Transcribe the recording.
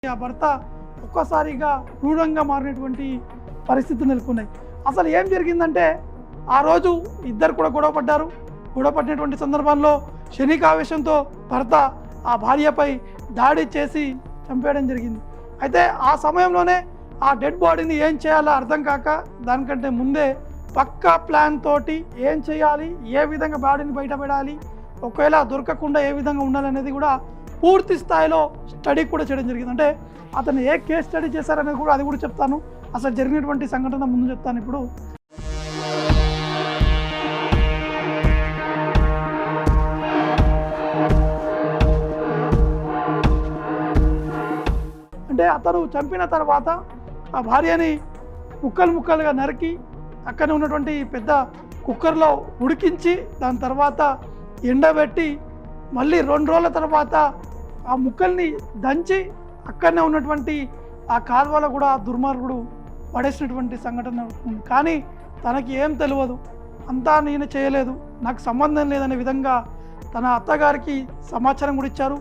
ఆ భర్త ఒక్కసారిగా క్రూరంగా మారినటువంటి పరిస్థితులు నెలకొన్నాయి. అసలు ఏం జరిగిందంటే ఆ రోజు ఇద్దరు కూడా గొడవ పడినటువంటి సందర్భంలో క్షణికావేశంతో భర్త ఆ భార్యపై దాడి చేసి చంపేయడం జరిగింది. అయితే ఆ సమయంలోనే ఆ డెడ్ బాడీని ఏం చేయాలో అర్థం కాక దానికంటే ముందే పక్కా ప్లాన్ తోటి ఏం చేయాలి, ఏ విధంగా బాడీని బయటపడాలి, ఒకవేళ దొరకకుండా ఏ విధంగా ఉండాలనేది కూడా పూర్తి స్థాయిలో స్టడీ కూడా చేయడం జరిగింది. అంటే అతను ఏ కేస్ స్టడీ చేశారనేది కూడా అది కూడా చెప్తాను. అసలు జరిగినటువంటి సంఘటన ముందు చెప్తాను. ఇప్పుడు అంటే అతను చంపిన తర్వాత ఆ భార్యని ముక్కలుగా నరికి అక్కడే ఉన్నటువంటి పెద్ద కుక్కర్లో ఉడికించి దాని తర్వాత ఎండబెట్టి మళ్ళీ 2 రోజుల తర్వాత ఆ ముక్కల్ని దంచి అక్కడనే ఉన్నటువంటి ఆ కాలువలో కూడా దుర్మార్గుడు పడేసినటువంటి సంఘటన ఉంది. కానీ తనకి ఏం తెలియదు, అంతా నేను చేయలేదు, నాకు సంబంధం లేదనే విధంగా తన అత్తగారికి సమాచారం కూడా ఇచ్చారు.